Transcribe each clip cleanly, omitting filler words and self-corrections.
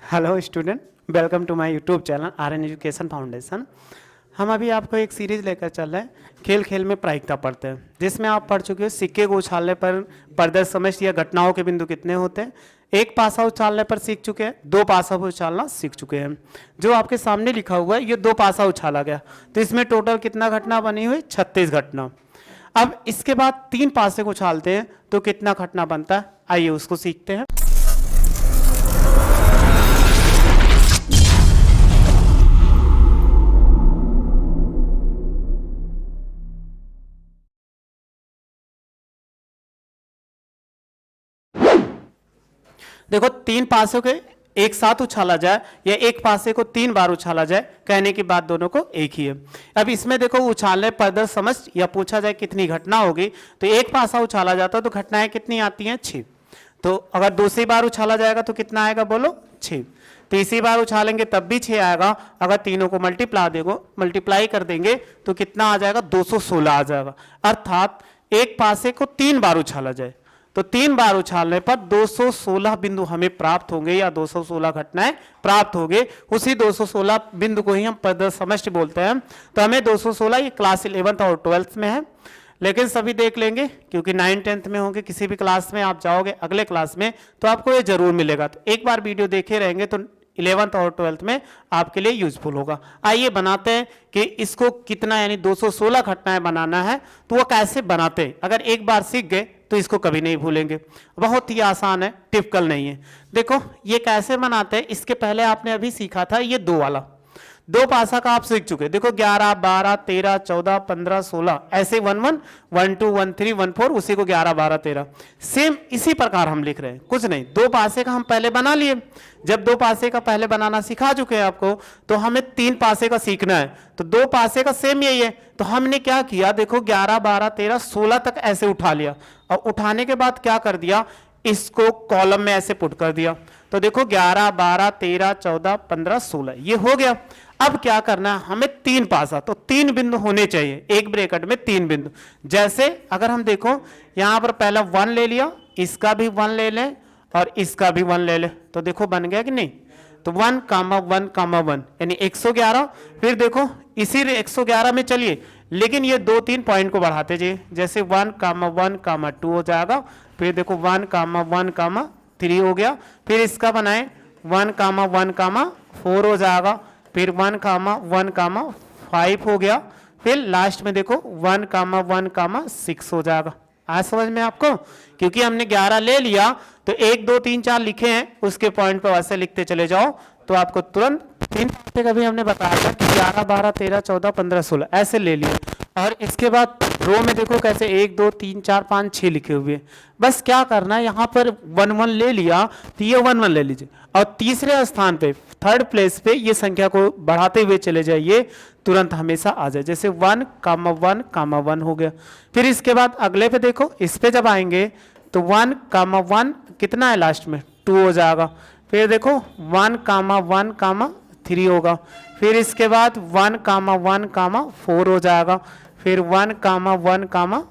Hello student, welcome to my YouTube channel Aryan Education Foundation. हम अभी आपको एक सीरीज लेकर चल रहे हैं, खेल खेल में प्रायिकता पढ़ते हैं, जिसमें आप पढ़ चुके हो सिक्के को उछालने पर प्रदर्श समझ या घटनाओं के बिंदु कितने होते हैं। एक पासा उछालने पर सीख चुके हैं, दो पासा उछालना सीख चुके हैं। जो आपके सामने लिखा हुआ है ये दो पासा उछाला गया, तो इसमें टोटल कितना घटना बनी हुई? 36 घटना। अब इसके बाद तीन पासे को उछालते हैं तो कितना घटना बनता है, आइए उसको सीखते हैं। देखो, तीन पासों के एक साथ उछाला जाए या एक पासे को तीन बार उछाला जाए, कहने की बात दोनों को एक ही है। अब इसमें देखो, उछालने पर समझ या पूछा जाए कितनी घटना होगी, तो एक पासा उछाला जाता है तो घटनाएं कितनी आती हैं? 6। तो अगर दूसरी बार उछाला जाएगा तो कितना आएगा? बोलो, 6। तीसरी बार उछालेंगे तब भी 6 आएगा। अगर तीनों को मल्टीप्लाई कर देंगे तो कितना आ जाएगा? 216 आ जाएगा। अर्थात एक पासे को तीन बार उछाला जाए तो तीन बार उछालने पर 216 बिंदु हमें प्राप्त होंगे या 216 घटनाएं प्राप्त होंगे। उसी 216 बिंदु को ही हम प्रदर्श समष्टि बोलते हैं। तो हमें 216 ये क्लास 11th और 12th में है, लेकिन सभी देख लेंगे क्योंकि 9th 10th में होंगे। किसी भी क्लास में आप जाओगे अगले क्लास में तो आपको ये जरूर मिलेगा। तो एक बार वीडियो देखे रहेंगे तो 11th और 12th में आपके लिए यूजफुल होगा। आइए बनाते हैं कि इसको कितना यानी 216 घटनाएं बनाना है तो वो कैसे बनाते हैं। अगर एक बार सीख गए तो इसको कभी नहीं भूलेंगे। बहुत ही आसान है, टिपिकल नहीं है। देखो ये कैसे बनाते हैं, इसके पहले आपने अभी सीखा था ये दो वाला। दो पासा का आप सीख चुके। देखो 11, 12, 13, 14, 15, 16 ऐसे 1 1, 1 2, 1 3, 1 4, उसी को 11, 12, 13 सेम इसी प्रकार हम लिख रहे हैं। कुछ नहीं, दो पासे का हम पहले बना लिए। जब दो पासे का पहले बनाना सिखा चुके हैं आपको, तो हमें तीन पासे का सीखना है। तो दो पासे का सेम यही है। तो हमने क्या किया, देखो 11, 12, 13, 16 तक ऐसे उठा लिया और उठाने के बाद क्या कर दिया, इसको कॉलम में ऐसे पुट कर दिया। तो देखो 11, 12, 13, 14, 15, 16 ये हो गया। अब क्या करना है, हमें तीन पासा, तो तीन बिंदु होने चाहिए एक ब्रैकेट में, तीन बिंदु। जैसे अगर हम देखो यहां पर पहला 1 ले लिया, इसका भी 1 ले लें और इसका भी 1 ले लें, तो देखो बन गया कि नहीं। तो 1, 1, 1 यानी 111। फिर देखो इसी 111 में चलिए, लेकिन ये 2-3 पॉइंट को बढ़ाते जाइए। जैसे 1, 1, 2 हो जाएगा। फिर देखो 1, 1, 3 हो गया। फिर इसका बनाए 1, 1, 4 हो जाएगा। फिर 1, 1, 5 हो गया। फिर लास्ट में देखो 1, 1, 6 हो जाएगा। आज समझ में आपको, क्योंकि हमने 11 ले लिया तो 1 2 3 4 लिखे हैं, उसके पॉइंट पर वैसे लिखते चले जाओ तो आपको तुरंत तीन पासे का भी हमने बताया था कि 11, 12, 13, 14, 15, 16 ऐसे ले लिए। और इसके बाद रो में देखो कैसे 1 2 3 4 5 6 लिखे हुए। बस क्या करना है, यहाँ पर 1 1 ले लिया तो ये 1 1 ले लीजिए और तीसरे स्थान पे थर्ड प्लेस पे ये संख्या को बढ़ाते हुए चले जाइए, तुरंत हमेशा आ जाए। जैसे 1, 1, 1 हो गया। फिर इसके बाद अगले पे देखो, इस पे जब आएंगे तो 1, 1 कितना है लास्ट में? 2 हो जाएगा। फिर देखो 1, 1, 3 होगा। फिर इसके बाद 1, 1, 4 हो जाएगा। फिर 1, 1,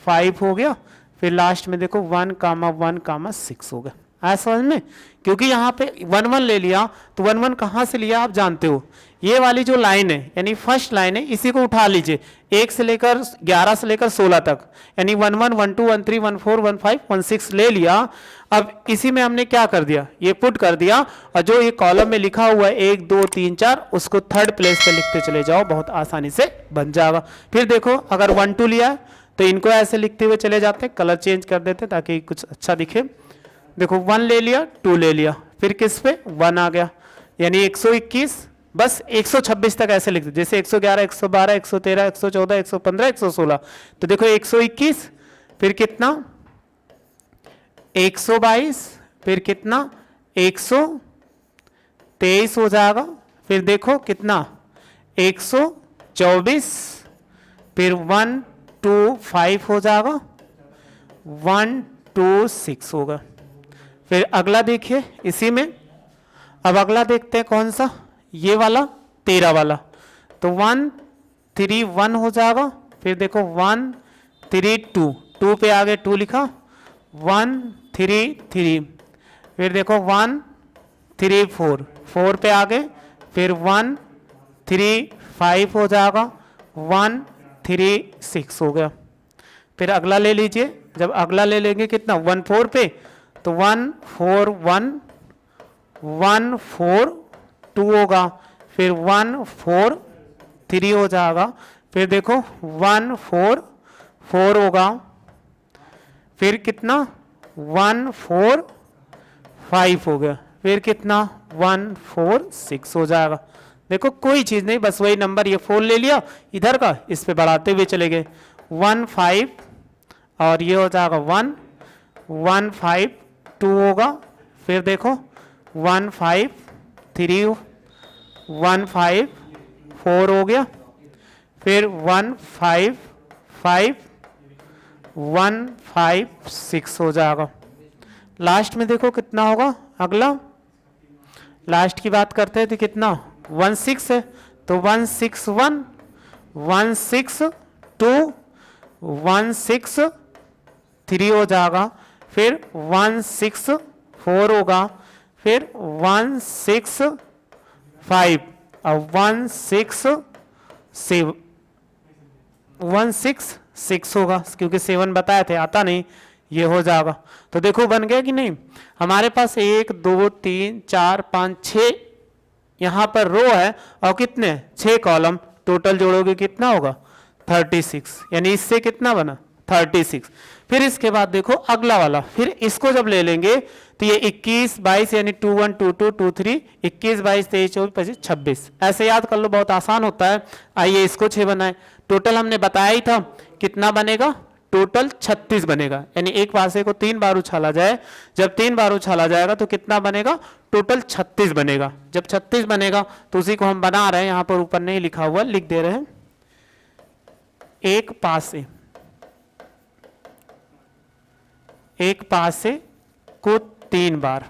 5 हो गया। फिर लास्ट में देखो 1, 1, 6 हो गया। आया समझ में? क्योंकि यहाँ पे 1 1 ले लिया तो 1 1 कहाँ से लिया आप जानते हो। ये वाली जो लाइन है यानी फर्स्ट लाइन है, इसी को उठा लीजिए 1 से लेकर 11 से लेकर 16 तक, यानी 1 1, 1 2, 1 3, 1 4, 1 5, 1 6 ले लिया। अब इसी में हमने क्या कर दिया, ये पुट कर दिया और जो ये कॉलम में लिखा हुआ है 1 2 3 4 उसको थर्ड प्लेस पे लिखते चले जाओ, बहुत आसानी से बन जाएगा। फिर देखो अगर 1 2 लिया तो इनको ऐसे लिखते हुए चले जाते, कलर चेंज कर देते ताकि कुछ अच्छा दिखे। देखो 1 ले लिया, 2 ले लिया, फिर किस पे 1 आ गया, यानी 121। बस 126 तक ऐसे लिख दो, जैसे 111, 112, 113, 114, 115, 116। तो देखो 121, फिर कितना 122, फिर कितना 123 हो जाएगा। फिर देखो कितना 124, फिर 1 2 5 हो जाएगा, 1 2 6 होगा। फिर अगला देखिए इसी में, अब अगला देखते हैं कौन सा, ये वाला 13 वाला। तो 1 3 1 हो जाएगा। फिर देखो 1 3 2, 2 पे आगे 2 लिखा, 1 3 3। फिर देखो 1 3 4, 4 पे आ गए, फिर 1 3 5 हो जाएगा, 1 3 6 हो गया। फिर अगला ले लीजिए, जब अगला ले लेंगे कितना 1 4 पे, तो 1 4 1 1 4 2 होगा, फिर 1 4 3 हो जाएगा, फिर देखो 1 4 4 होगा, फिर कितना 1 4 5 हो गया, फिर कितना 1 4 6 हो जाएगा। देखो कोई चीज नहीं, बस वही नंबर, ये 4 ले लिया इधर का, इस पे बढ़ाते हुए चले गए, 1 5 और ये हो जाएगा 1 1 5 2 होगा, फिर देखो 1 5 3 1 5 4 हो गया, फिर 1 5 5 1 5 6 हो जाएगा। लास्ट में देखो कितना होगा, अगला लास्ट की बात करते हैं तो कितना 1 6 है, तो 1 6 1 1 6 2 1 6 3 हो जाएगा, फिर 1 6 4 होगा, फिर 1 6 5 और 1 6 7 1 6 6 होगा, क्योंकि 7 बताए थे, आता नहीं, ये हो जाएगा। तो देखो बन गया कि नहीं, हमारे पास 1 2 3 4 5 6 यहाँ पर रो है और कितने 6 कॉलम, टोटल जोड़ोगे कितना होगा 36, यानी इससे कितना बना 36। फिर इसके बाद देखो अगला वाला, फिर इसको जब ले लेंगे तो ये 21 22 यानी 2 1 2 2 2 3 21 22 23 24 25 26, ऐसे याद कर लो, बहुत आसान होता है। आइए इसको 6 बनाए, टोटल हमने बताया ही था कितना बनेगा, टोटल 36 बनेगा, यानी एक पासे को 3 बार उछाला जाए, जब 3 बार उछाला जाएगा तो कितना बनेगा, टोटल 36 बनेगा। जब 36 बनेगा तो उसी को हम बना रहे हैं, यहां पर ऊपर नहीं लिखा हुआ, लिख दे रहे हैं, एक पासे को 3 बार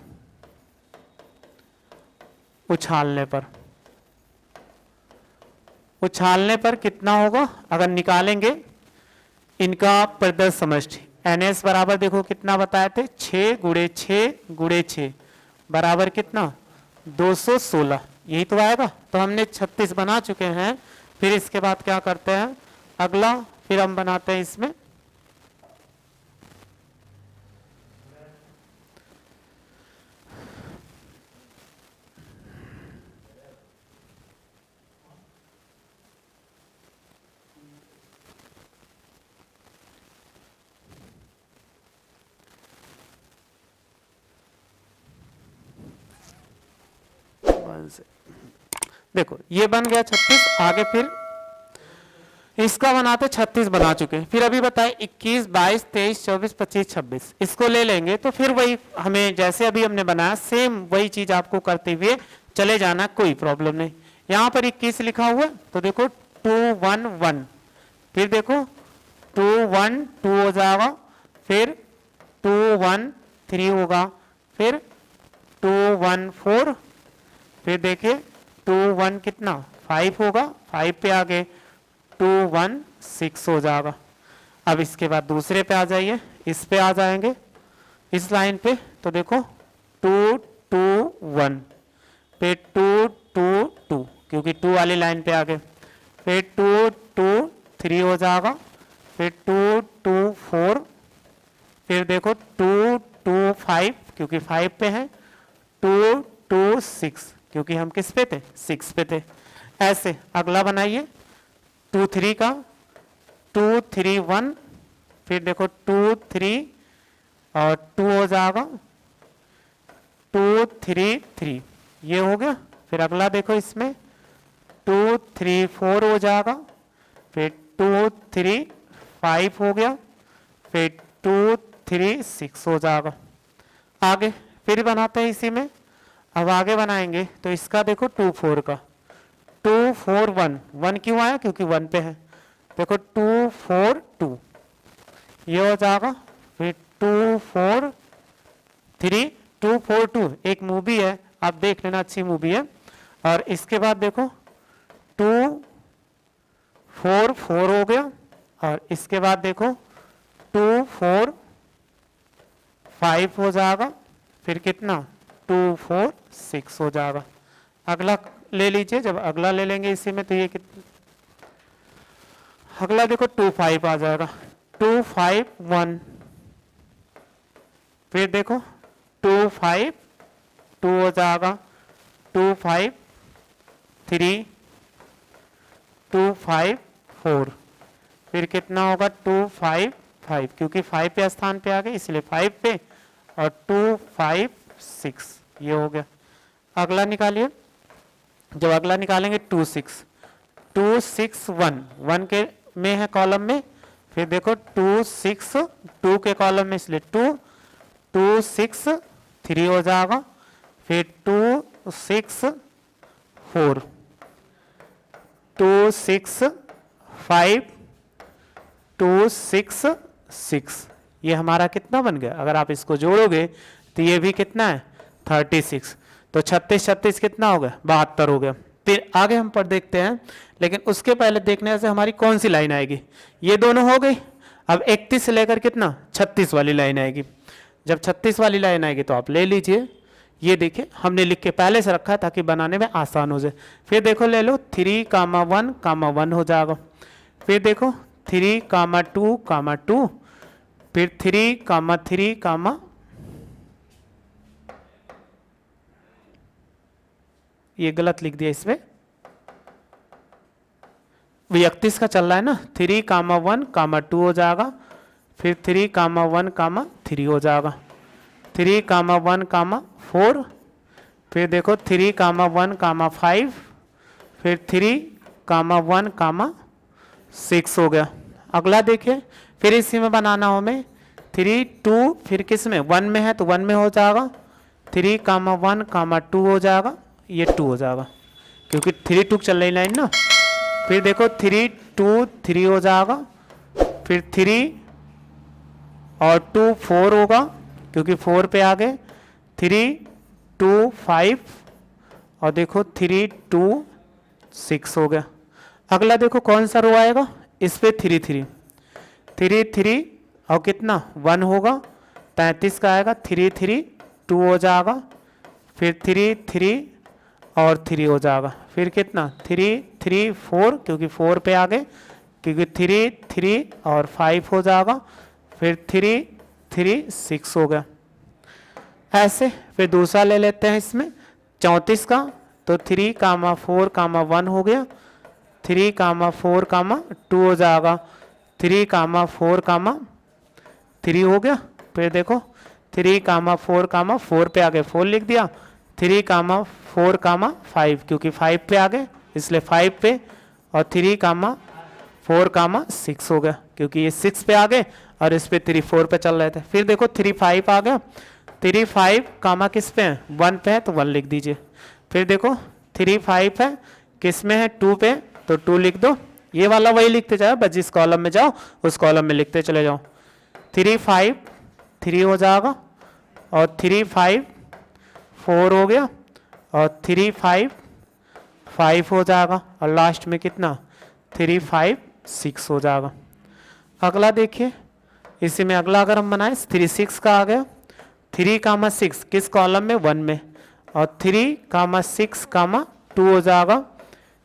उछालने पर कितना होगा, अगर निकालेंगे इनका प्रदर्श समष्टि, NS बराबर देखो कितना बताए थे, 6 गुणे 6 गुणे 6 बराबर कितना 216, यही तो आएगा। तो हमने 36 बना चुके हैं। फिर इसके बाद क्या करते हैं, अगला फिर हम बनाते हैं इसमें देखो ये बन गया 36, आगे फिर इसका बनाते 36 बना चुके हैं। फिर अभी बताए 21 22 23 24 25 26, इसको ले लेंगे तो फिर वही हमें जैसे अभी हमने बनाया सेम वही चीज आपको करते हुए चले जाना, कोई प्रॉब्लम नहीं। यहाँ पर 21 लिखा हुआ है तो देखो 2 1 1, फिर देखो 2 1 2 हो जाएगा, फिर 2 1 3 होगा, फिर 2 1 4, फिर देखिए 2 1 कितना 5 होगा, 5 पे आ गए, 2 1 6 हो जाएगा। अब इसके बाद दूसरे पे आ जाइए, इस पे आ जाएंगे इस लाइन पे, तो देखो 2 2 1 पे 2 2 2, क्योंकि 2 वाली लाइन पे आ गए, फिर 2 2 3 हो जाएगा, फिर 2 2 4, फिर देखो 2 2 5 क्योंकि 5 पे है, 2 2 6 क्योंकि हम किस पे थे 6 पे थे। ऐसे अगला बनाइए 2 3 का, 2 3 1, फिर देखो 2 3 और 2 हो जाएगा, 2 3 3, ये हो गया। फिर अगला देखो इसमें 2 3 4 हो जाएगा, फिर 2 3 5 हो गया, फिर 2 3 6 हो जाएगा। आगे फिर बनाते हैं इसी में, अब आगे बनाएंगे तो इसका देखो 2 4 का, 2 4 1, 1 क्यों आया क्योंकि 1 पे है, देखो 2 4 2, ये हो जाएगा, फिर 2 4 3 2 4 2, एक मूवी है आप देख लेना, अच्छी मूवी है। और इसके बाद देखो 2 4 4 हो गया, और इसके बाद देखो 2 4 5 हो जाएगा, फिर कितना 2 4 6 हो जाएगा। अगला ले लीजिए, जब अगला ले लेंगे इसी में तो ये कितना, अगला देखो 2 5 आ जाएगा, 2 5 1, फिर देखो 2 5 2 हो जाएगा, 2 5 3, 2 5 4, फिर कितना होगा 2 5 5, क्योंकि 5 पे स्थान पे आ गए इसलिए 5 पे, और 2 5 6, ये हो गया। अगला निकालिए, जब अगला निकालेंगे 2 6, 2 6 1, 1 के में है कॉलम में, फिर देखो 2 6 2 के कॉलम में इसलिए 2 2 6 3 हो जाएगा, फिर 2 6 4, 2 6 5, 2 6 6, ये हमारा कितना बन गया? अगर आप इसको जोड़ोगे तो ये भी कितना है 36, तो 36 36 कितना हो गया 72 हो गया। फिर आगे हम पर देखते हैं, लेकिन उसके पहले देखने से हमारी कौन सी लाइन आएगी, ये दोनों हो गई। अब 31 से लेकर कितना 36 वाली लाइन आएगी। जब 36 वाली लाइन आएगी तो आप ले लीजिए, ये देखिए हमने लिख के पहले से रखा है ताकि बनाने में आसान हो जाए। फिर देखो ले लो 3 1 1 हो जाएगा, फिर देखो 3 2 2, फिर 3 3 ये गलत लिख दिया, इसमें 31 का चल रहा है ना, 3 1 2 हो जाएगा, फिर 3 1 3 हो जाएगा, 3 1 4, फिर देखो 3 1 5, फिर 3 1 6 हो गया। अगला देखिए, फिर इसी में बनाना हो हमें 3 2, फिर किस में 1 में है तो 1 में हो जाएगा, 3 1 2 हो जाएगा, ये 2 हो जाएगा क्योंकि 3 2 चल रही लाइन ना। फिर देखो 3 2 3 हो जाएगा, फिर 3 और 2 4 होगा क्योंकि 4 पे आ गए, 3 2 5, और देखो 3 2 6 हो गया। अगला देखो कौन सा रो आएगा, इस पे 3 3 3 3 और कितना 1 होगा, 35 का आएगा, 3 3 2 हो जाएगा, फिर 3 3 और 3 हो जाएगा, फिर कितना 3 3 4 क्योंकि 4 पे आ गए, क्योंकि 3 3 और 5 हो जाएगा, फिर 3 3 6 हो गया। ऐसे फिर दूसरा ले लेते हैं इसमें 34 का, तो 3 4 1 हो गया, 3 4 2 हो जाएगा, 3 4 3 हो गया, फिर देखो 3 4 4 पे आगे 4 लिख दिया, 3 4 5 क्योंकि 5 पे आ गए इसलिए 5 पे, और 3 4 6 हो गया क्योंकि ये 6 पे आ गए और इस पे 3 4 पे चल रहे थे। फिर देखो 3 5 आ गया, 3 5 किस पे है 1 पे है तो 1 लिख दीजिए। फिर देखो 3 5 है किस में है 2 पे, तो 2 लिख दो, ये वाला वही लिखते जाओ, बस जिस कॉलम में जाओ उस कॉलम में लिखते चले जाओ। 3 5 3 हो जाएगा, और 3 5 4 हो गया, और 3 5 5 हो जाएगा, और लास्ट में कितना 3 5 6 हो जाएगा। अगला देखिए, इसी में अगला अगर हम बनाए 3 6 का आ गया, 3 6 किस कॉलम में 1 में, और 3 6 2 हो जाएगा,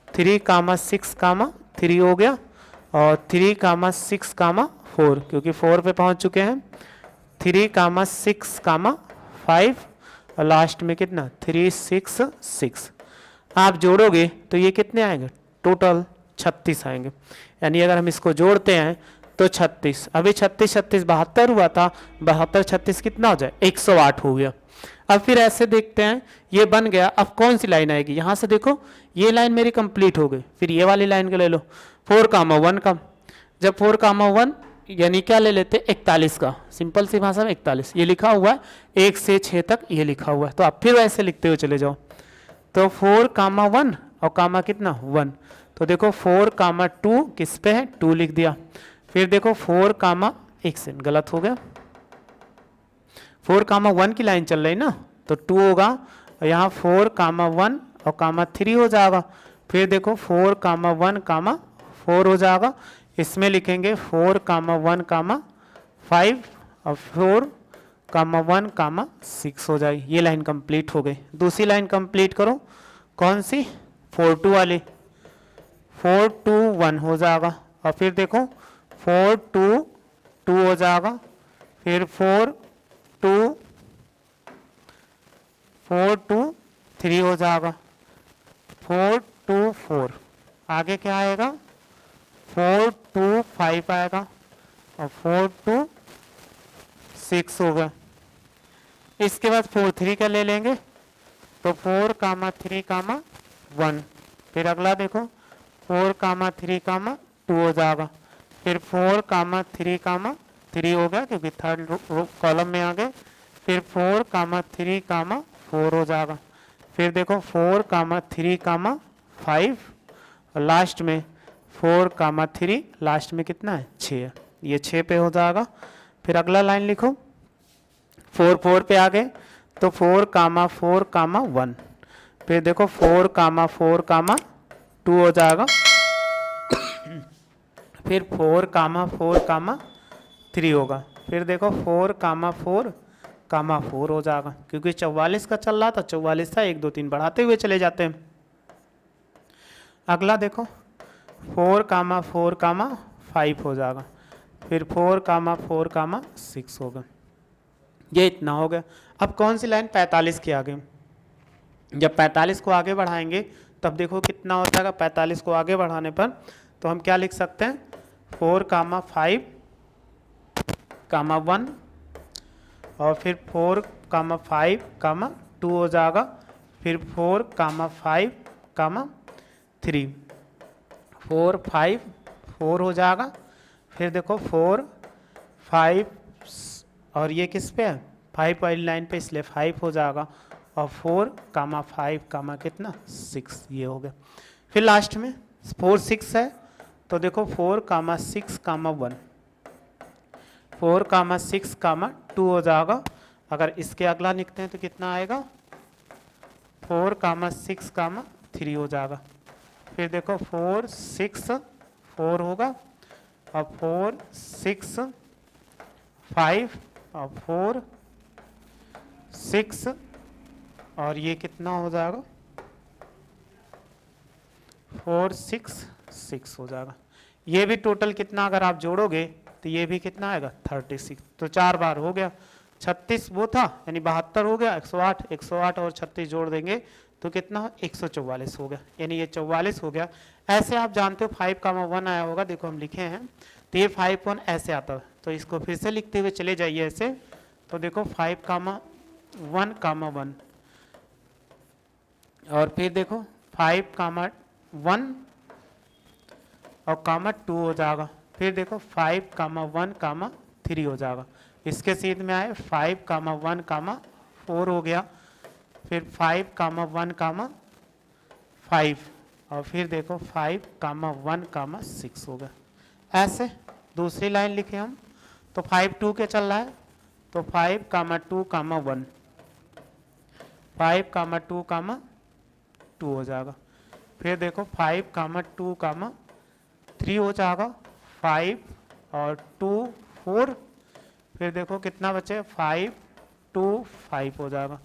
3 6 3 हो गया, और 3 6 4 क्योंकि 4 पे पहुंच चुके हैं, 3 6 5, और लास्ट में कितना 3 6 6। आप जोड़ोगे तो ये कितने आएंगे टोटल 36 आएंगे, यानी अगर हम इसको जोड़ते हैं तो 36, अभी 36 36 72 हुआ था, 72 36 कितना हो जाए 108 हो गया। अब फिर ऐसे देखते हैं, ये बन गया, अब कौन सी लाइन आएगी, यहाँ से देखो ये लाइन मेरी कंप्लीट हो गई, फिर ये वाली लाइन को ले लो 4 1 का, जब 4 1 यानी क्या ले लेते 41 का, सिंपल सी भाषा में 41, ये लिखा हुआ है 1 से 6 तक ये लिखा हुआ है, तो आप फिर वैसे लिखते हुए चले जाओ, तो 4 1 और कामा कितना 1, तो देखो 4 2 किस पे है 2 लिख दिया, फिर देखो 4 एक सेकंड गलत हो गया, 4 1 की लाइन चल रही ना तो 2 होगा, और यहाँ 4 1 और 3 हो जाएगा, फिर देखो 4 1 4 हो जाएगा, इसमें लिखेंगे 4 1 5 और 4 कामा 1 कामा 6 हो जाएगी। ये लाइन कंप्लीट हो गई। दूसरी लाइन कंप्लीट करो, कौन सी? 4 2 वाली। 4 2 1 हो जाएगा, और फिर देखो 4 2 2 हो जाएगा, फिर 4 2 4 2 3 हो जाएगा, 4 2 4, आगे क्या आएगा? 4 2 5 आएगा, और 4 2 6 होगा। इसके बाद 4 3 का ले लेंगे, तो 4 कामा 3 कामा 1, फिर अगला देखो 4 कामा 3 कामा 2 हो जाएगा, फिर 4 कामा 3 कामा 3 हो गया क्योंकि थर्ड कॉलम में आ गए, फिर 4 कामा 3 कामा 4 हो जाएगा, फिर देखो 4 कामा 3 कामा 5, और लास्ट में 4 कामा 3, लास्ट में कितना है? 6, ये 6 पे हो जाएगा। फिर अगला लाइन लिखो, 4 4 पे आ गए, तो 4 कामा 4 कामा 1, फिर देखो 4 कामा 4 कामा 2 हो जाएगा, फिर 4 कामा 4 कामा 3 होगा, फिर देखो 4 कामा 4 कामा 4 हो जाएगा, क्योंकि 44 का चल रहा था, 44 था, 1 2 3 बढ़ाते हुए चले जाते हैं। अगला देखो 4 कामा 4 कामा 5 हो जाएगा, फिर 4 कामा 4 कामा 6 होगा। ये इतना हो गया। अब कौन सी लाइन? 45 के आगे। जब 45 को आगे बढ़ाएंगे तब देखो कितना हो जाएगा। 45 को आगे बढ़ाने पर तो हम क्या लिख सकते हैं? 4 कामा 5 कामा 1, और फिर 4 कामा 5 कामा 2 हो जाएगा, फिर 4 कामा 5 कामा 3, 4 5 4 हो जाएगा, फिर देखो 4 5, और ये किस पे है? 5 वाली लाइन पे, इसलिए 5 हो जाएगा, और 4 कामा 5 कामा कितना? 6, ये हो गया। फिर लास्ट में 4 6 है, तो देखो 4 कामा 6 कामा 1, 4 कामा 6 कामा 2 हो जाएगा। अगर इसके अगला लिखते हैं तो कितना आएगा? 4 कामा 6 कामा 3 हो जाएगा, फिर देखो 4 6 4 होगा, और 4 6 5, और 4 6, और ये कितना हो जाएगा? 4 6 6 हो जाएगा। ये भी टोटल कितना अगर आप जोड़ोगे तो ये भी कितना आएगा? 36। तो 4 बार हो गया। 36 वो था, यानी 72 हो गया, 108 108 और 36 जोड़ देंगे तो कितना? 144 हो गया, यानी ये 44 हो गया। ऐसे आप जानते हो 5 कामा 1 आया होगा, देखो हम लिखे हैं, तो ये 5 1 ऐसे आता है, तो इसको फिर से लिखते हुए चले जाइए ऐसे। तो देखो 5 कामा 1 कामा 1, और फिर देखो 5 कामा 1 और कामा 2 हो जाएगा, फिर देखो 5 कामा 1 कामा 3 हो जाएगा। इसके सीध में आए 5 कामा 1 कामा 4 हो गया, फिर 5 कामा 1 कामा 5, और फिर देखो 5 कामा 1 कामा 6 हो गया। ऐसे दूसरी लाइन लिखे हम, तो 5 2 के चल रहा है, तो 5 कामा 2 कामा 1, 5 कामा 2 कामा 2 हो जाएगा, फिर देखो 5 कामा 2 कामा 3 हो जाएगा, 5 और 2 4, फिर देखो कितना बचे? 5 2 5 हो जाएगा,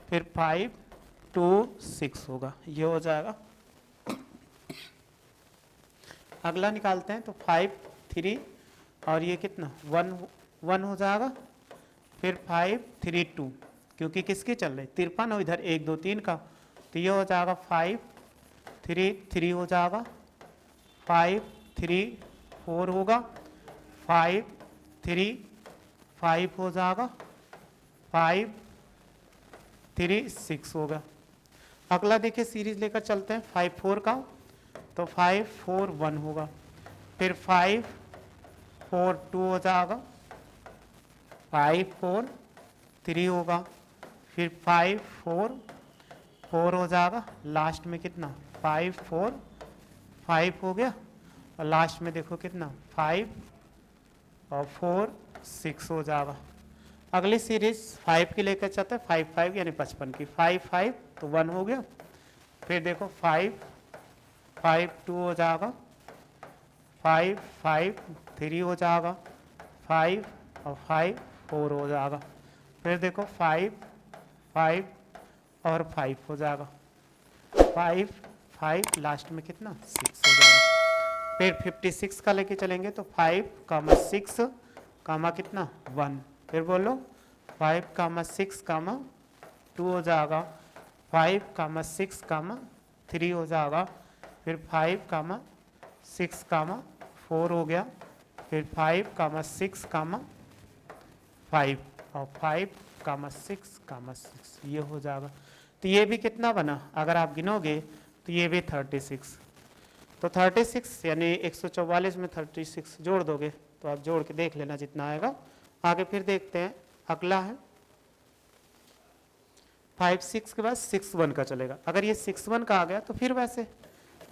फिर 5 2 6 होगा, ये हो जाएगा। अगला निकालते हैं, तो 5 3 और ये कितना? 1 1 हो जाएगा, फिर 5 3 2, क्योंकि किसकी चल रही? 53, और इधर 1 2 3 का, तो ये हो जाएगा 5 3 3 हो जाएगा, 5 3 4 होगा, 5 3 5 हो जाएगा, 5 3 6 होगा। अगला देखिए सीरीज लेकर चलते हैं 5 4 का, तो 5 4 1 होगा, फिर 5 4 2 हो जाएगा, 5 4 3 होगा, फिर 5 4 4 हो जाएगा, लास्ट में कितना? 5 4 5 हो गया, और लास्ट में देखो कितना? 5 और 4 6 हो जाएगा। अगली सीरीज 5 की लेकर चलते हैं, 5 5 यानी 55 की, 5 5 तो 1 हो गया, फिर देखो 5 5 2 हो जाएगा, 5 5 3 हो जाएगा, 5 और 5 4 हो जाएगा, फिर देखो 5 5 और 5 हो जाएगा, 5 5 लास्ट में कितना 6 हो जाएगा। फिर 56 का लेके चलेंगे तो 5 कामा 6 कामा कितना 1, फिर बोलो 5 कामा 6 कामा 2 हो जाएगा, 5 कामा 6 कामा 3 हो जाएगा, फिर 5 कामा 6 कामा 4 हो गया, फिर 5 कामा 6 कामा 5 और 5 कामा 6 कामा 6 ये हो जाएगा। तो ये भी कितना बना, अगर आप गिनोगे तो ये भी 36। तो 36 यानी 144 में 36 जोड़ दोगे तो आप जोड़ के देख लेना जितना आएगा। आगे फिर देखते हैं, अगला है 5 6 के बाद 6 1 का चलेगा। अगर ये 6 1 का आ गया तो फिर वैसे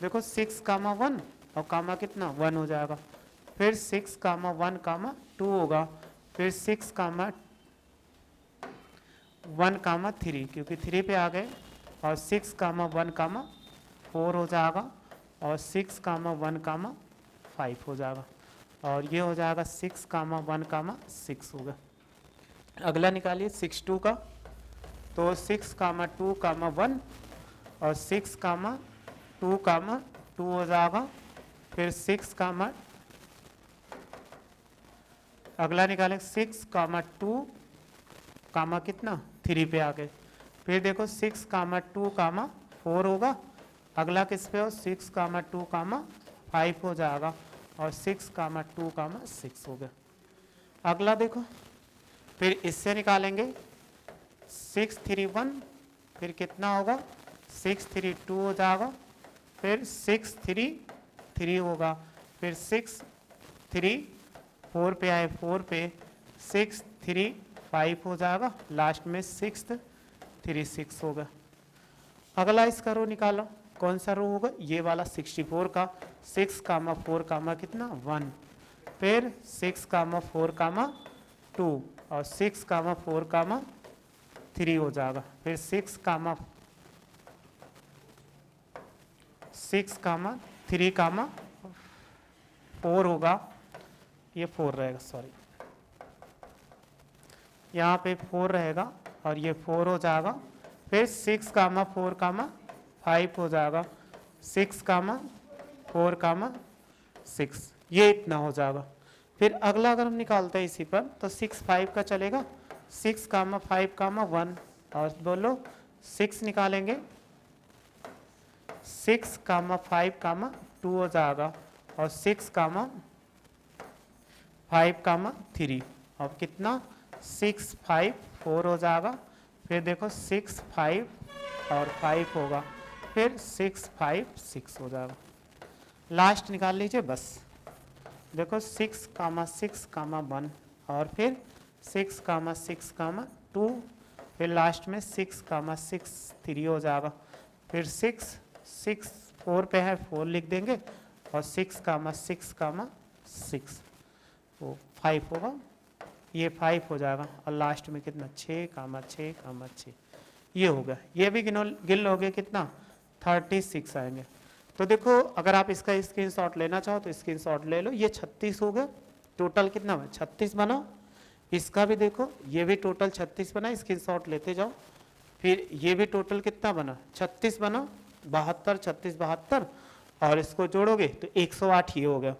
देखो 6 कामा 1 और कामा कितना 1 हो जाएगा, फिर 6 कामा 1 कामा 2 होगा, फिर 6 कामा 1 कामा 3 क्योंकि 3 पे आ गए, और 6 कामा 1 कामा 4 हो जाएगा, और 6 कामा 1 कामा 5 हो जाएगा, और ये हो जाएगा 6 कामा 1 कामा 6 होगा। अगला निकालिए 6 2 का, तो 6 कामा 2 कामा 1 और 6 कामा 2 कामा 2 हो जाएगा, फिर 6 कामा, अगला निकालें 6 कामा 2 कामा कितना 3 पे आ गए, फिर देखो 6 कामा 2 कामा 4 होगा, अगला किस पे हो 6 कामा 2 कामा 5 हो जाएगा, और 6 कामा 2 कामा 6 हो गया। अगला देखो फिर इससे निकालेंगे 6 3 1, फिर कितना होगा 6 3 2 हो जाएगा, फिर 6 3 3 होगा, फिर 6 3 4 पे आए 4 पे 6 3 5 हो जाएगा, लास्ट में 6 3 6 होगा। अगला इसका रो निकालो, कौन सा रो होगा, ये वाला 64 का, 6 कामा 4 कामा कितना 1, फिर 6 कामा 4 कामा 2 और 6 कामा 4 कामा 3 हो जाएगा, फिर 6 कामा 3 कामा 4 होगा, ये 4 रहेगा, सॉरी यहाँ पे 4 रहेगा और ये 4 हो जाएगा, फिर 6 कामा 4 कामा 5 हो जाएगा, 6 कामा 4 कामा 6 ये इतना हो जाएगा। फिर अगला अगर हम निकालते हैं इसी पर तो 6 5 का चलेगा, 6 कामा 5 कामा 1 और बोलो 6 निकालेंगे, 6 कामा 5 कामा 2 हो जाएगा, और 6 कामा 5 कामा 3 और कितना 6 5 4 हो जाएगा, फिर देखो 6 5 और 5 होगा, फिर 6 5 6 हो जाएगा। लास्ट निकाल लीजिए बस, देखो 6 कामा 6 कामा 1 और फिर 6 कामा 6 कामा 2, फिर लास्ट में 6 कामा 6 3 हो जाएगा, फिर 6 6 4 पे है 4 लिख देंगे, और 6 कामा 6 कामा 6 वो 5 होगा, ये 5 हो जाएगा, और लास्ट में कितना 6 कामा 6 कामा 6 ये होगा। ये भी गिन लोगे कितना 36 आएंगे। तो देखो अगर आप इसका स्क्रीनशॉट लेना चाहो तो स्क्रीनशॉट ले लो, ये 36 हो गया, टोटल कितना है 36 बना, इसका भी देखो ये भी टोटल 36 बना, स्क्रीनशॉट लेते जाओ। फिर ये भी टोटल कितना बना 36 बना, 72 36 72, और इसको जोड़ोगे तो 108 ये हो गया।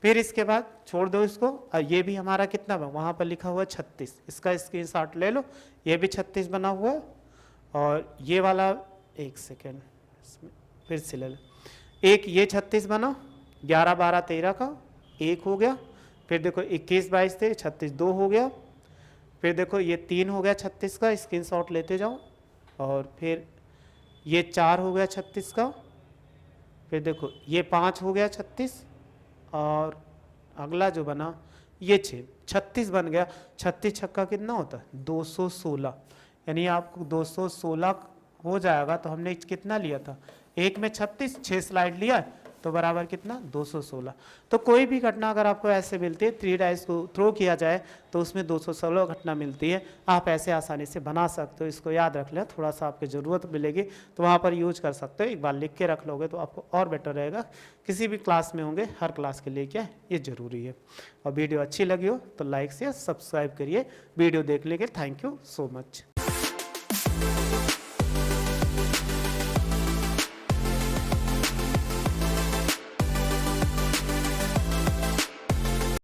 फिर इसके बाद छोड़ दो इसको, और ये भी हमारा कितना बना, वहाँ पर लिखा हुआ है 36, इसका स्क्रीनशॉट ले लो, ये भी 36 बना हुआ है, और ये वाला एक सेकेंड फिर से ले लो, एक ये 36 बना, 11 12 13 का एक हो गया, फिर देखो 21 22 थे 36 2 हो गया, फिर देखो ये 3 हो गया 36 का, स्क्रीनशॉट लेते जाओ, और फिर ये 4 हो गया 36 का, फिर देखो ये 5 हो गया 36, और अगला जो बना ये 36 बन गया। 36 छक्का कितना होता है 216, यानी आपको 216 हो जाएगा। तो हमने कितना लिया था, एक में 36 6 स्लाइड लिया, तो बराबर कितना 216। तो कोई भी घटना अगर आपको ऐसे मिलती है 3 डाइस को थ्रो किया जाए तो उसमें 216 घटना मिलती है। आप ऐसे आसानी से बना सकते हो, इसको याद रख लें, थोड़ा सा आपकी ज़रूरत मिलेगी तो वहाँ पर यूज कर सकते हो। एक बार लिख के रख लोगे तो आपको और बेटर रहेगा। किसी भी क्लास में होंगे, हर क्लास के लिए क्या ये ज़रूरी है। और वीडियो अच्छी लगी हो तो लाइक से सब्सक्राइब करिए। वीडियो देखने के लिए थैंक यू सो मच।